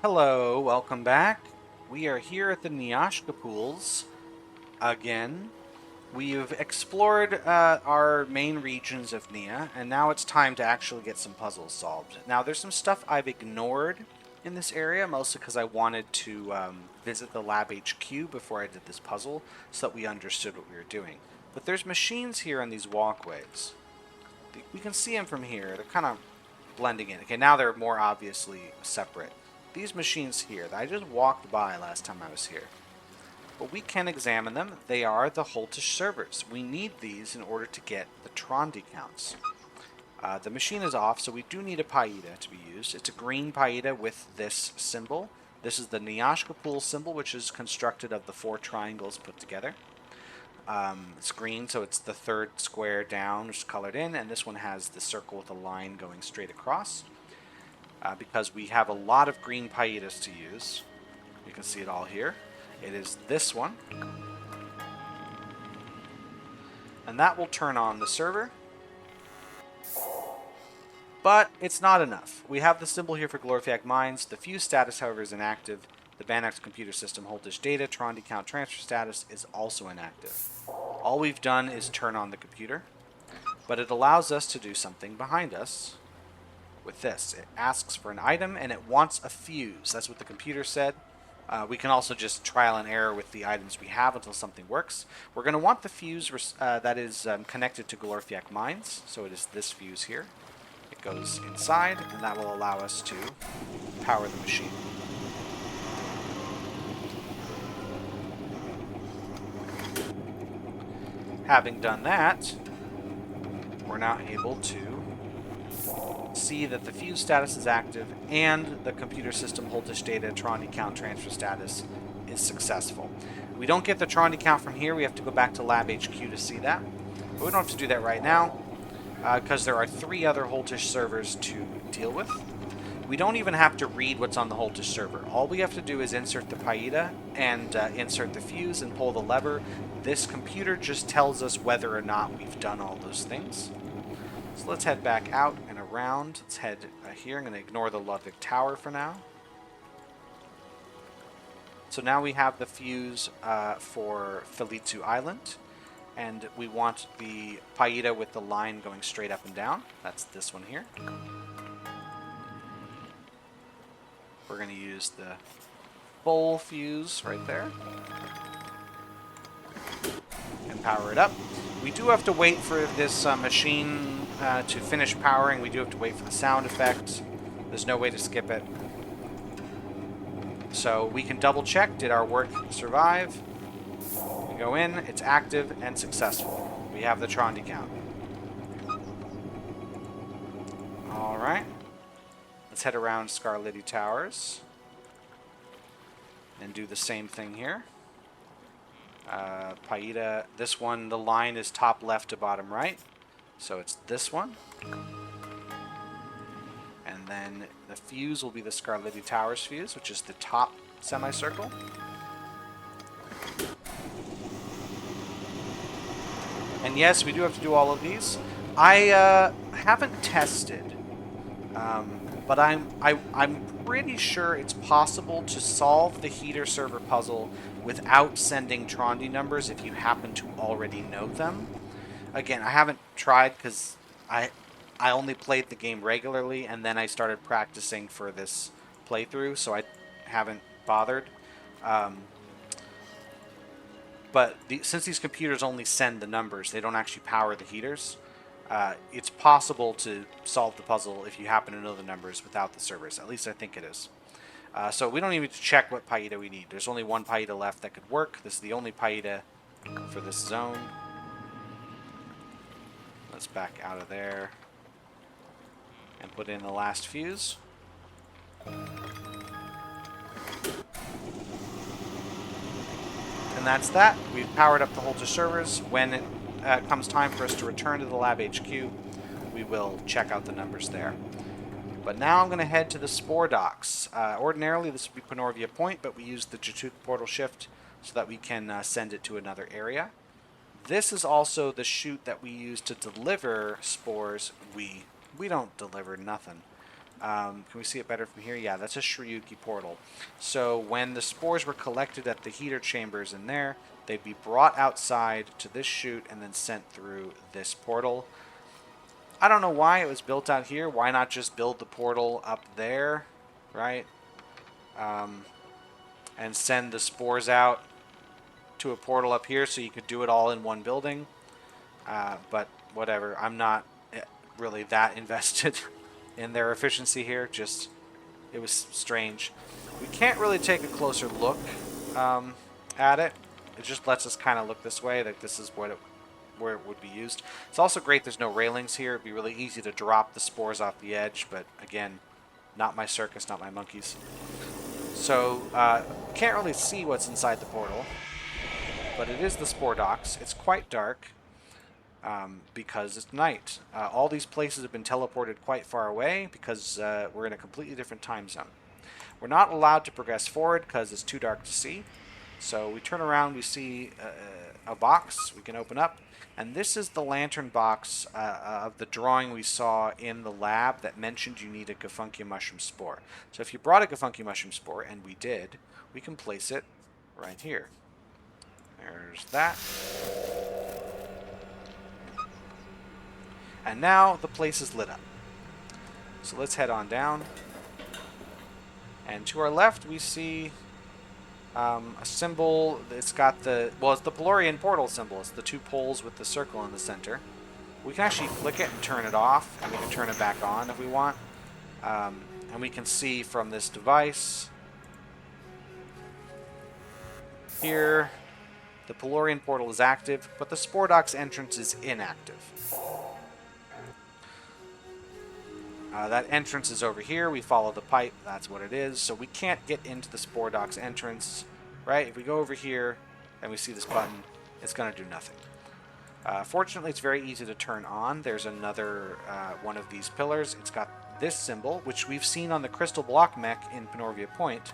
Hello, welcome back. We are here at the Neyyah pools again. We've explored our main regions of Neyyah, and now it's time to actually get some puzzles solved. Now, there's some stuff I've ignored in this area, mostly because I wanted to visit the Lab HQ before I did this puzzle, so that we understood what we were doing. But there's machines here on these walkways. We can see them from here. They're kind of blending in. Okay, now they're more obviously separate. These machines here that I just walked by last time I was here, but we can examine them. They are the Holtish servers. We need these in order to get the Trondi counts. The machine is off, so we do need a Paida to be used. It's a green Paida with this symbol. This is the Neyyah pool symbol, which is constructed of the 4 triangles put together. It's green, so it's the third square down, which is colored in, and this one has the circle with a line going straight across. Because we have a lot of green Paidas to use. You can see it all here. It is this one. And that will turn on the server. But it's not enough. We have the symbol here for Glorifiac Mines. The fuse status, however, is inactive. The Banax computer system Holtish data, Trondi count transfer status is also inactive. All we've done is turn on the computer. But it allows us to do something behind us. With this, it asks for an item and it wants a fuse. That's what the computer said. We can also just trial and error with the items we have until something works. We're going to want the fuse that is connected to Glorifiac Mines. So it is this fuse here. It goes inside, and that will allow us to power the machine. Having done that, we're now able to see that the fuse status is active and the computer system Holtish data Trondi count transfer status is successful. We don't get the Trondi count from here. We have to go back to Lab HQ to see that. But we don't have to do that right now because there are 3 other Holtish servers to deal with. We don't even have to read what's on the Holtish server. All we have to do is insert the Paida and insert the fuse and pull the lever. This computer just tells us whether or not we've done all those things. So let's head back out and around. Let's head here. I'm going to ignore the Ludwig Tower for now. So now we have the fuse for Felitu Island. And we want the Paida with the line going straight up and down. That's this one here. We're going to use the full fuse right there. And power it up. We do have to wait for this machine to finish powering. We do have to wait for the sound effect. There's no way to skip it. So we can double check, did our work survive? We go in, it's active and successful. We have the Trondi count. Alright. Let's head around Scarlatti Towers. And do the same thing here. Paida, this one, the line is top left to bottom right. So it's this one. And then the fuse will be the Scarlatti Towers fuse, which is the top semicircle. And yes, we do have to do all of these. I haven't tested, but I'm pretty sure it's possible to solve the heater server puzzle without sending Trondi numbers if you happen to already know them. Again, I haven't tried because I only played the game regularly and then I started practicing for this playthrough, so I haven't bothered. But since these computers only send the numbers, they don't actually power the heaters, it's possible to solve the puzzle if you happen to know the numbers without the servers. At least I think it is. So we don't even need to check what Paida we need. There's only one Paida left that could work. This is the only Paida for this zone. Let's back out of there and put in the last fuse. And that's that. We've powered up the Holtish servers. When it comes time for us to return to the Lab HQ, we will check out the numbers there. But now I'm going to head to the Spore Docks. Ordinarily, this would be Panorvia Point, but we use the Jatuk portal shift so that we can send it to another area. This is also the chute that we use to deliver spores. We don't deliver nothing. Can we see it better from here? Yeah, that's a Shryugi portal. So when the spores were collected at the heater chambers in there, they'd be brought outside to this chute and then sent through this portal. I don't know why it was built out here. Why not just build the portal up there, right? And send the spores out to a portal up here so you could do it all in one building. But whatever. I'm not really that invested in their efficiency here. Just, it was strange. We can't really take a closer look at it. It just lets us kind of look this way, like this is where it would be used. It's also great there's no railings here. It'd be really easy to drop the spores off the edge, but again, not my circus, not my monkeys. So, can't really see what's inside the portal, but it is the Spore Docks. It's quite dark because it's night. All these places have been teleported quite far away because we're in a completely different time zone. We're not allowed to progress forward because it's too dark to see. So we turn around, we see a box we can open up, and this is the lantern box of the drawing we saw in the lab that mentioned you need a Gafunkia mushroom spore. So if you brought a Gafunkia mushroom spore, and we did, we can place it right here. There's that. And now the place is lit up. So let's head on down. And to our left, we see a symbol. It's got the, well, it's the Pelorian portal symbol. It's the two poles with the circle in the center. We can actually click it and turn it off, and we can turn it back on if we want. And we can see from this device here, the Pelorian portal is active, but the Spore Docks entrance is inactive. That entrance is over here. We follow the pipe. That's what it is. So we can't get into the Spore Docks entrance, right? If we go over here and we see this button, it's going to do nothing. Fortunately, it's very easy to turn on. There's another one of these pillars. It's got this symbol, which we've seen on the crystal block mech in Penorvia Point.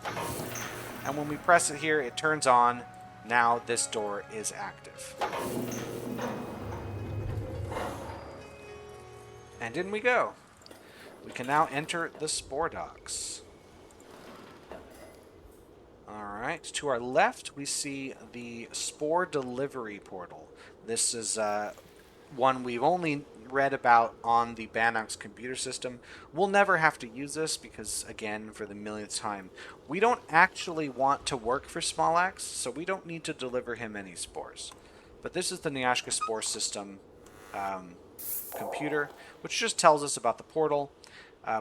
And when we press it here, it turns on. Now this door is active. And in we go. We can now enter the Spore Docks. Alright, to our left we see the Spore Delivery Portal. This is one we've only read about on the Bannock's computer system. We'll never have to use this because, again, for the millionth time, we don't actually want to work for Smollax, so we don't need to deliver him any spores. But this is the Neyyah Spore System computer, which just tells us about the portal.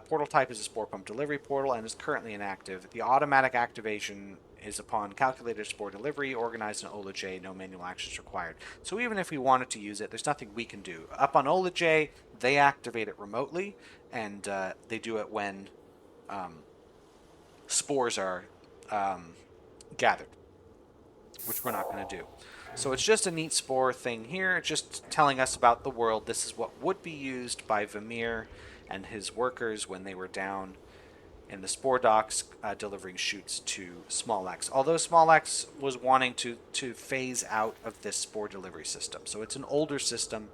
Portal type is a spore pump delivery portal and is currently inactive. The automatic activation is upon calculated spore delivery, organized in Olujay, no manual actions required. So even if we wanted to use it, there's nothing we can do. Up on Olujay, they activate it remotely, and they do it when spores are gathered, which we're not going to do. So it's just a neat spore thing here. It's just telling us about the world. This is what would be used by Vamir and his workers when they were down in the Spore Docks delivering chutes to Smollax. Although Smollax was wanting to phase out of this spore delivery system. So it's an older system,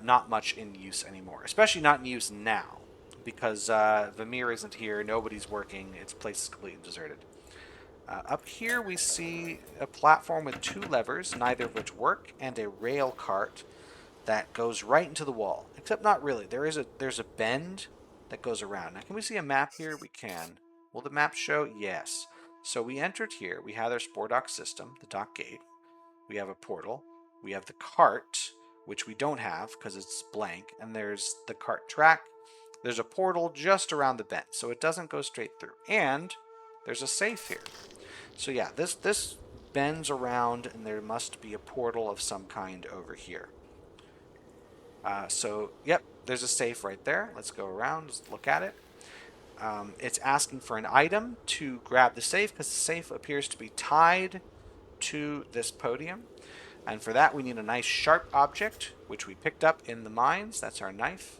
not much in use anymore. Especially not in use now, because Vamir isn't here, nobody's working, its place is completely deserted. Up here we see a platform with two levers, neither of which work, and a rail cart that goes right into the wall. Except not really. There's a bend that goes around. Now, can we see a map here? We can. Will the map show? Yes. So we entered here. We have our Spore Dock system, the dock gate. We have a portal. We have the cart, which we don't have because it's blank. And there's the cart track. There's a portal just around the bend, so it doesn't go straight through. And there's a safe here. So yeah, this bends around, and there must be a portal of some kind over here. So, yep, there's a safe right there. Let's go around, let's look at it. It's asking for an item to grab the safe, because the safe appears to be tied to this podium. And for that, we need a nice sharp object, which we picked up in the mines. That's our knife.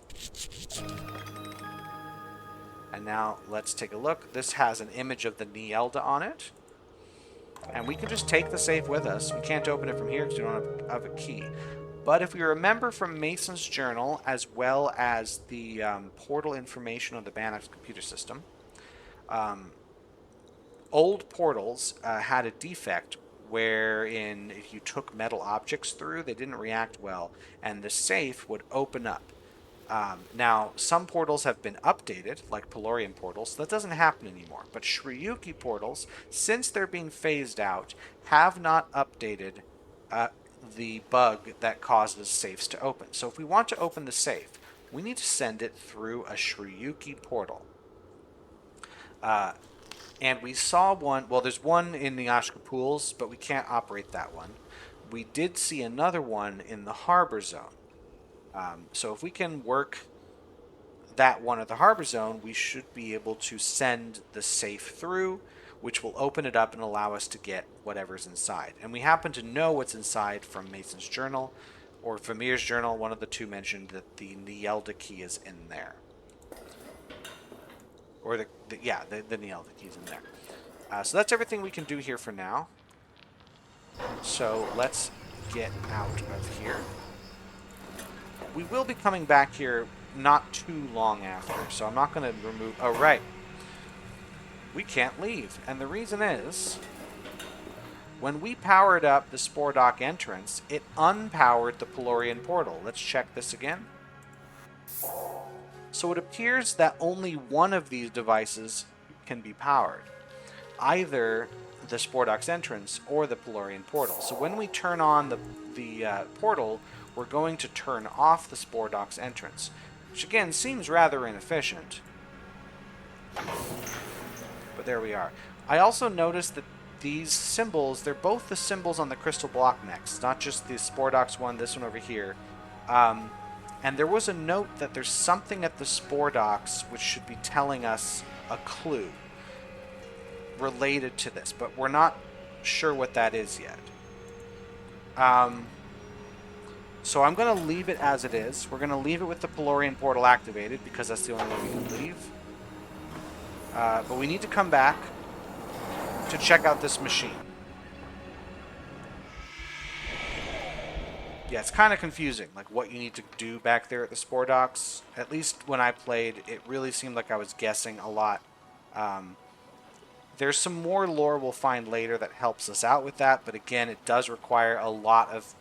And now, let's take a look. This has an image of the Neyyah on it. And we can just take the safe with us. We can't open it from here because we don't have a key. But if we remember from Mason's journal, as well as the portal information on the Bannock's computer system, old portals had a defect wherein if you took metal objects through, they didn't react well, and the safe would open up. Now, some portals have been updated, like Pelorian portals, so that doesn't happen anymore. But Shriyuki portals, since they're being phased out, have not updated the bug that causes safes to open. So if we want to open the safe, we need to send it through a Shriyuki portal. And we saw one, well, there's one in the Neyyah pools, but we can't operate that one. We did see another one in the harbor zone. So if we can work that one at the harbor zone, we should be able to send the safe through, which will open it up and allow us to get whatever's inside. And we happen to know what's inside from Mason's journal, or Vermeer's journal. One of the two mentioned that the Neyyah key is in there. Or the Neyyah key is in there. So that's everything we can do here for now. So let's get out of here. We will be coming back here not too long after, so I'm not going to remove... Oh, right. We can't leave. And the reason is, when we powered up the Spore Dock entrance, it unpowered the Pelorian portal. Let's check this again. So it appears that only one of these devices can be powered. Either the Spore Docks entrance or the Pelorian portal. So when we turn on the portal, we're going to turn off the Spore Docks entrance, which again seems rather inefficient. But there we are. I also noticed that these symbols, they're both the symbols on the crystal block next, not just the Spore Docks one, this one over here. And there was a note that there's something at the Spore Docks which should be telling us a clue related to this, but we're not sure what that is yet. So I'm going to leave it as it is. We're going to leave it with the Pelorian portal activated because that's the only way we can leave. But we need to come back to check out this machine. Yeah, it's kind of confusing, like what you need to do back there at the Spore Docks. At least when I played, it really seemed like I was guessing a lot. There's some more lore we'll find later that helps us out with that, but again, it does require a lot of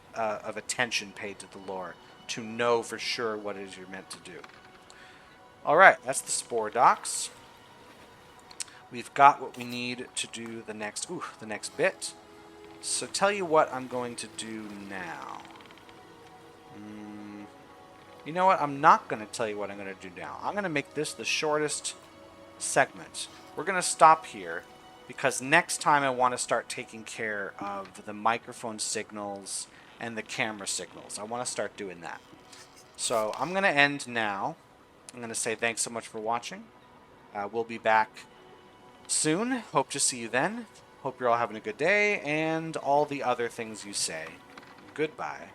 attention paid to the lore to know for sure what it is you're meant to do. Alright, that's the Spore Docks. We've got what we need to do the next bit. So tell you what I'm going to do now. You know what? I'm not going to tell you what I'm going to do now. I'm going to make this the shortest segment. We're going to stop here because next time I want to start taking care of the microphone signals and the camera signals. I want to start doing that. So I'm going to end now. I'm going to say thanks so much for watching. We'll be back soon. Hope to see you then. Hope you're all having a good day and all the other things you say. Goodbye.